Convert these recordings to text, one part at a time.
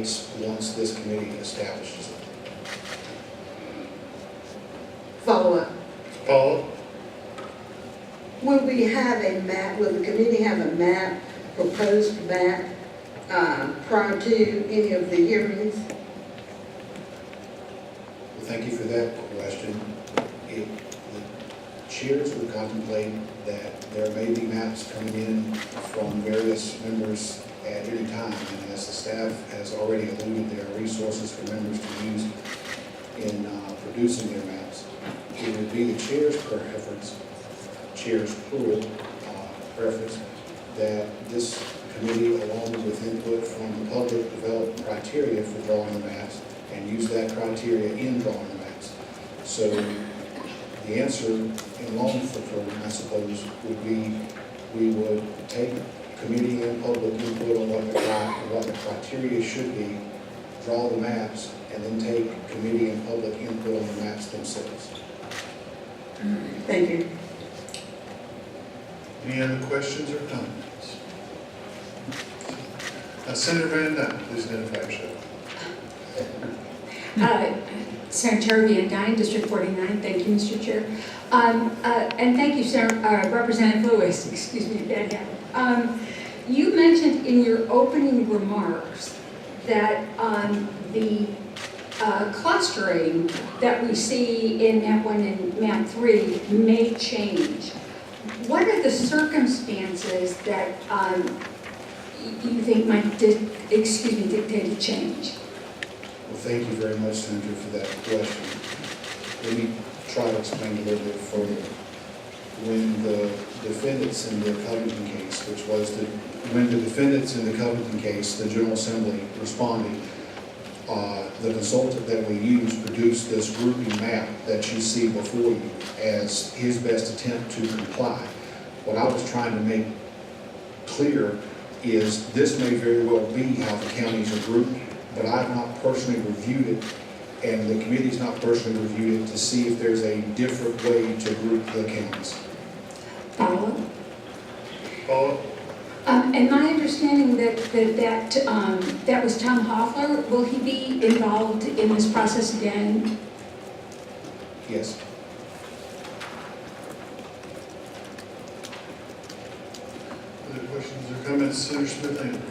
dates once this committee establishes it. Follow up. Paula? Will we have a map, will the committee have a map, proposed map, prior to any of the hearings? Well, thank you for that question. The chairs would contemplate that there may be maps coming in from various members at any time, and as the staff has already alluded, there are resources for members to use in producing their maps. It would be the chair's preference, chair's plural preference, that this committee, along with input from the public, develop criteria for drawing the maps and use that criteria in drawing the maps. So the answer in long form, I suppose, would be we would take committee and public input on what the criteria should be, draw the maps, and then take committee and public input on the maps themselves. Thank you. Any other questions or comments? Senator Van Dyne, please identify yourself. Senator Van Dyne, District 49. Thank you, Mr. Chair. And thank you, Representative Lewis. Excuse me, bad habit. You mentioned in your opening remarks that the clustering that we see in map 1 and map 3 may change. What are the circumstances that you think might dictate a change? Well, thank you very much, Senator, for that question. Let me try to explain a little bit further. When the defendants in the Covington case, when the defendants in the Covington case, the General Assembly responded, the consultant that we used produced this grouping map that you see before you as his best attempt to comply. What I was trying to make clear is this may very well be how the counties are grouped, but I've not personally reviewed it, and the committee's not personally reviewed it to see if there's a different way to group the counties. Paula? Paula? And my understanding that was Tom Hoffler. Will he be involved in this process again? Yes. Other questions or comments? Senator Smith-Andrews.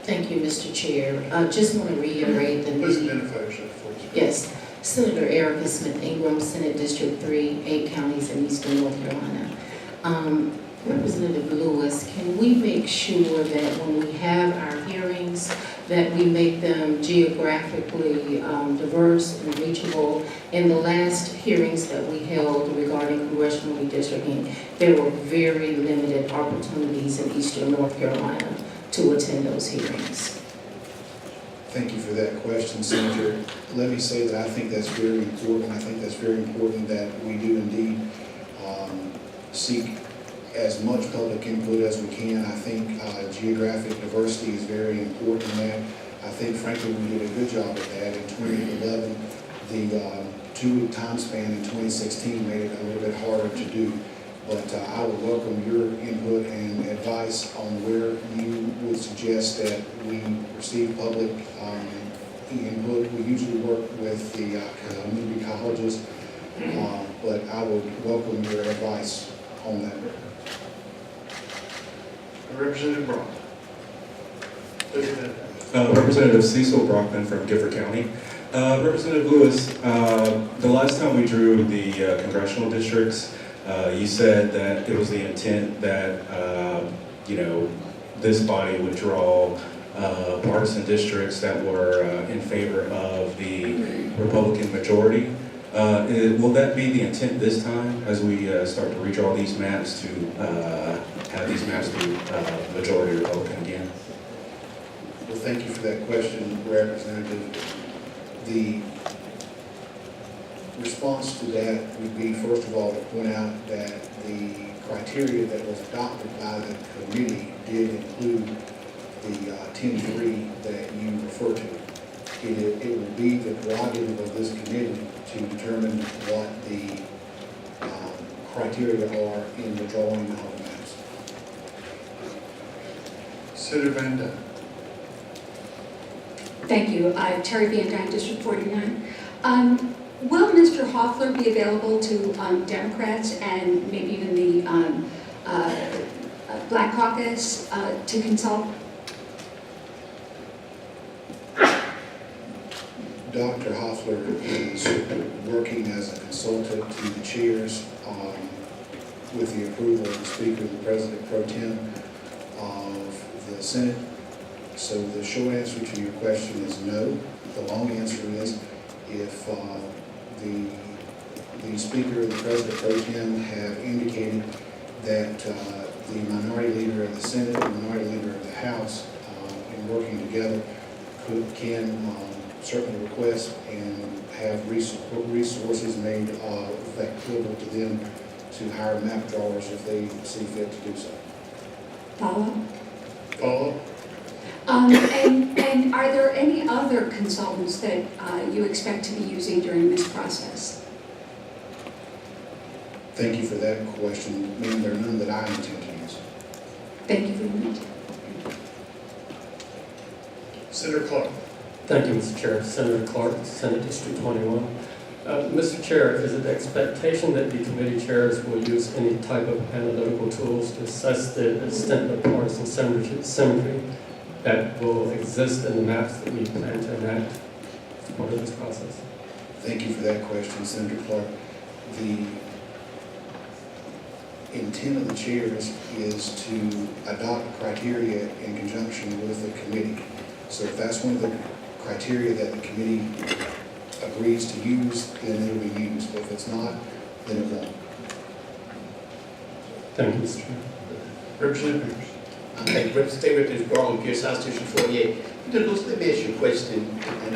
Thank you, Mr. Chair. Just want to reiterate that. Please identify yourself, please. Yes. Senator Erica Smith Ingram, Senate District 3, 8 counties in Eastern North Carolina. Representative Lewis, can we make sure that when we have our hearings that we make them geographically diverse and reachable? In the last hearings that we held regarding congressional redistricting, there were very limited opportunities in Eastern North Carolina to attend those hearings. Thank you for that question, Senator. Let me say that I think that's very important. I think that's very important that we do indeed seek as much public input as we can. I think geographic diversity is very important in that. I think, frankly, we did a good job of that. In 2011, the 2-week time span in 2016 made it a little bit harder to do. But I would welcome your input and advice on where you would suggest that we receive public input. We usually work with the community colleges, but I would welcome your advice on that. Representative Brock. Please identify. Representative Cecil Brockman from Gifford County. Representative Lewis, the last time we drew the congressional districts, you said that it was the intent that, this body would draw partisan districts that were in favor of the Republican majority. Will that be the intent this time as we start to redraw these maps to have these maps be majority Republican again? Well, thank you for that question, Representative. The response to that would be, first of all, to point out that the criteria that was adopted by the committee did include the 10-3 that you refer to. It will be the prerogative of this committee to determine what the criteria are in the drawing of maps. Senator Van Dyne. Thank you. Terry Van Dyne, District 49. Will Mr. Hoffler be available to Democrats and maybe even the Black Caucus to consult? Dr. Hoffler is working as a consultant to the chairs with the approval of the Speaker, the President Pro Tem of the Senate. So the short answer to your question is no. The long answer is if the Speaker, the President Pro Tem have indicated that the minority leader of the Senate and the minority leader of the House in working together can certainly request and have resources made available to them to hire map drawers if they see fit to do so. Follow? Follow? And are there any other consultants that you expect to be using during this process? Thank you for that question. Ma'am, there are none that I intend to use. Thank you very much. Senator Clark. Thank you, Mr. Chair. Senator Clark, Senate District 21. Mr. Chair, is it the expectation that the committee chairs will use any type of analytical tools to assess the extent of partisan symmetry that will exist in the maps that we plan to enact as part of this process? Thank you for that question, Senator Clark. The intent of the chairs is to adopt criteria in conjunction with the committee. So if that's one of the criteria that the committee agrees to use, then it will be used. But if it's not, then it won't. Thank you, Mr. Chair. Representative Pierce. Thank you. State Representative Garland, Pierce, House District 48. Let me ask you a question, and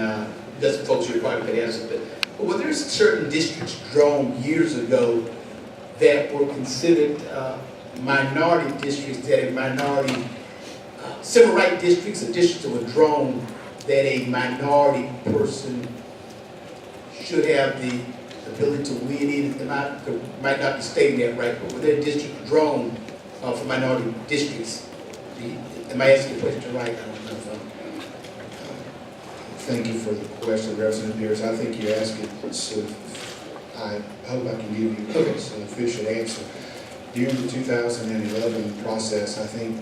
that's folks you probably could answer, but were there certain districts drawn years ago that were considered minority districts, that a minority, civil rights districts or districts that were drawn that a minority person should have the ability to win in? It might not be stating that right, but were there districts drawn for minority districts? Am I asking the question right? I don't know if Thank you for the question, Representative Pierce. I think you're asking, so I hope I can give you an official answer. During the 2011 process, I think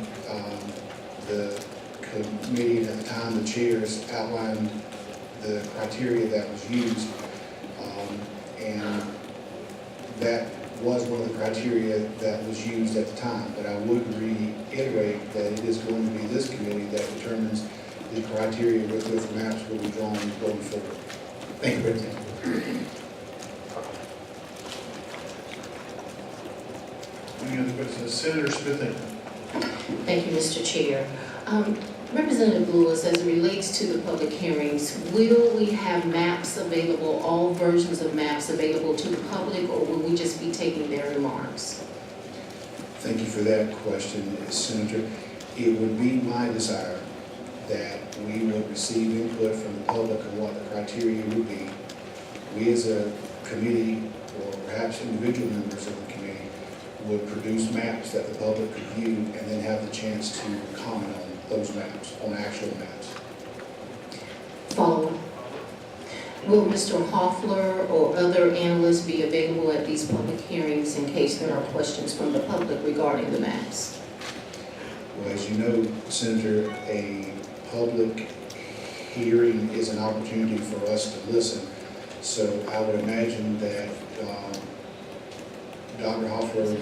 the committee at the time, the chairs outlined the criteria that was used, and that was one of the criteria that was used at the time. But I would reiterate that it is going to be this committee that determines the criteria with which maps will be drawn going forward. Thank you, Representative. Any other questions? Senator Smith. Thank you, Mr. Chair. Representative Lewis, as it relates to the public hearings, will we have maps available, all versions of maps available to the public, or will we just be taking their remarks? Thank you for that question, Senator. It would be my desire that we would receive input from the public on what the criteria would be. We as a committee, or perhaps individual members of the committee, would produce maps that the public could view and then have the chance to comment on those maps, on actual maps. Follow-up. Will Mr. Hoffler or other analysts be available at these public hearings in case there are questions from the public regarding the maps? Well, as you know, Senator, a public hearing is an opportunity for us to listen. So I would imagine that Dr. Hoffler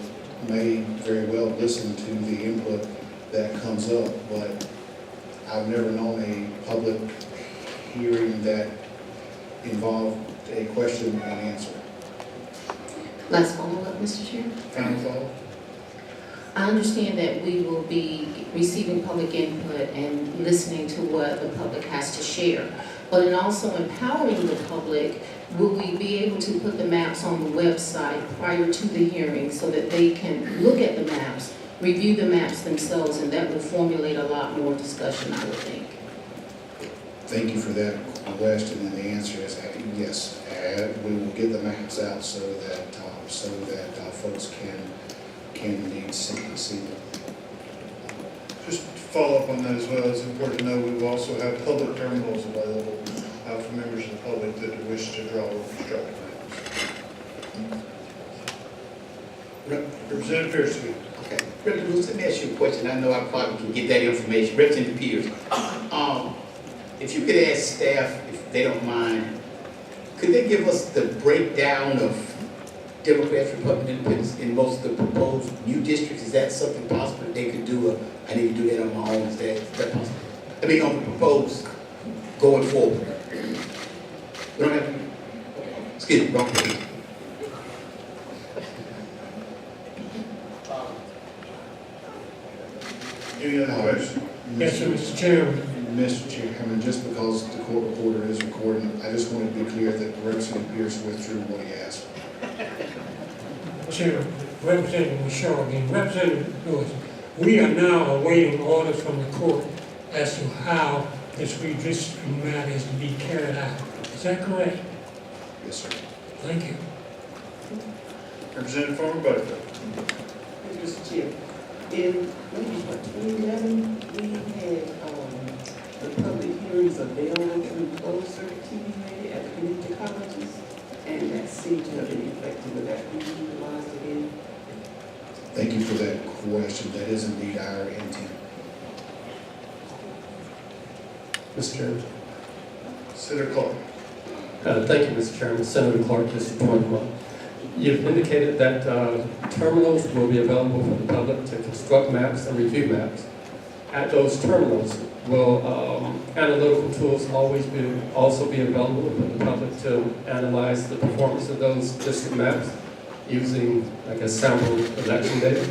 may very well listen to the input that comes up, but I've never known a public hearing that involved a question and answer. Last follow-up, Mr. Chair. Final thought? I understand that we will be receiving public input and listening to what the public has to share, but in also empowering the public, will we be able to put the maps on the website prior to the hearing so that they can look at the maps, review the maps themselves, and that will formulate a lot more discussion, I would think. Thank you for that question, and the answer is yes. We will get the maps out so that folks can indeed see them. Just follow up on that as well. It's important to know we will also have public terminals available for members of the public that wish to draw or construct maps. Representative Pearson. Okay, Representative Lewis, let me ask you a question. I know I probably can get that information. Representative Pierce, if you could ask staff, if they don't mind, could they give us the breakdown of Democrats, Republicans, Independents in most of the proposed new districts? Is that something possible they could do? I need to do that on my own. Is that possible? I mean, on the proposed going forward. We don't have, excuse me, wrong page. Any other questions? Yes, sir, Mr. Chairman. Mr. Chairman, just because the court reporter is recording, I just want to be clear that Representative Pierce withdrew what he asked. Chairman, Representative Shaw again, Representative Lewis, we are now awaiting orders from the court as to how this redistricting matter is to be carried out. Is that correct? Yes, sir. Thank you. Representative Farmer Butterfield. Mr. Chair, in 2011, we had the public hearings available through closed circuit TV at the community colleges, and that seemed to have been effective. Would that be utilized again? Thank you for that question. That is indeed our intent. Mr. Chairman. Senator Clark. Thank you, Mr. Chairman. Senator Clark, District 21. You've indicated that terminals will be available for the public to construct maps and review maps. At those terminals, will analytical tools also be available for the public to analyze the performance of those district maps using, like, a sample election data?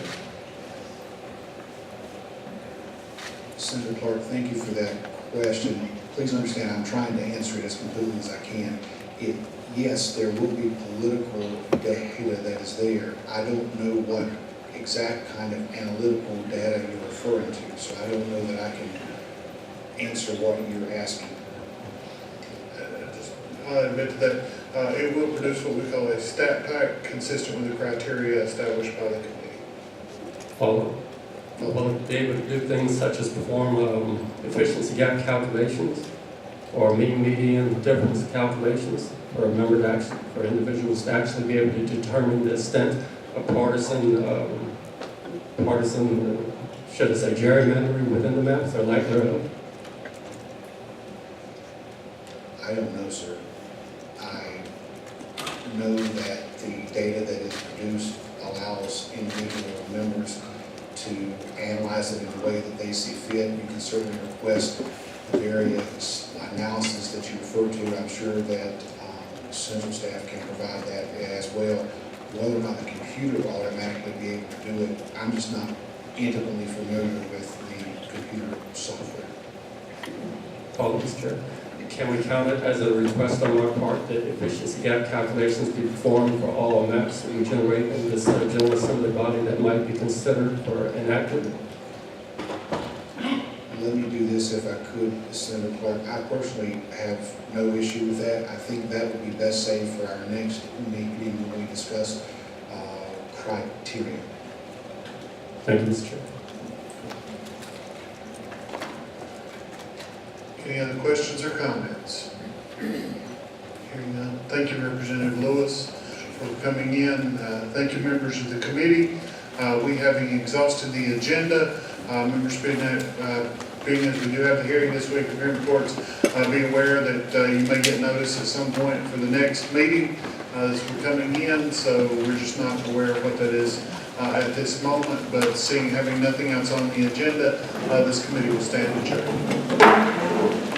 Senator Clark, thank you for that question. Please understand, I'm trying to answer it as completely as I can. Yes, there will be political data that is there. I don't know what exact kind of analytical data you're referring to, so I don't know that I can answer what you're asking. I'll admit to that. It will produce what we call a stat pack consistent with the criteria established by the committee. Will it be able to do things such as perform efficiency gap calculations or mean median difference calculations for individuals to actually be able to determine the extent of partisan, should I say, gerrymandering within the maps or lack thereof? I don't know, sir. I know that the data that is produced allows individual members to analyze it in the way that they see fit. You can certainly request the various analysis that you refer to. I'm sure that central staff can provide that as well. Whether or not the computer will automatically be able to do it, I'm just not intimately familiar with the computer software. Follow, Mr. Chair. Can we count it as a request on our part that efficiency gap calculations be performed for all maps that we generate in this General Assembly body that might be considered for inaccurate? Let me do this if I could, Senator Clark. I personally have no issue with that. I think that would be best saved for our next meeting when we discuss criteria. Thank you, Mr. Chair. Any other questions or comments? Hearing none. Thank you, Representative Lewis, for coming in. Thank you, members of the committee. We having exhausted the agenda, members being as we do have the hearing this week, the hearing reports, be aware that you may get notice at some point for the next meeting as we're coming in, so we're just not aware of what that is at this moment, but having nothing else on the agenda, this committee will stand adjourned.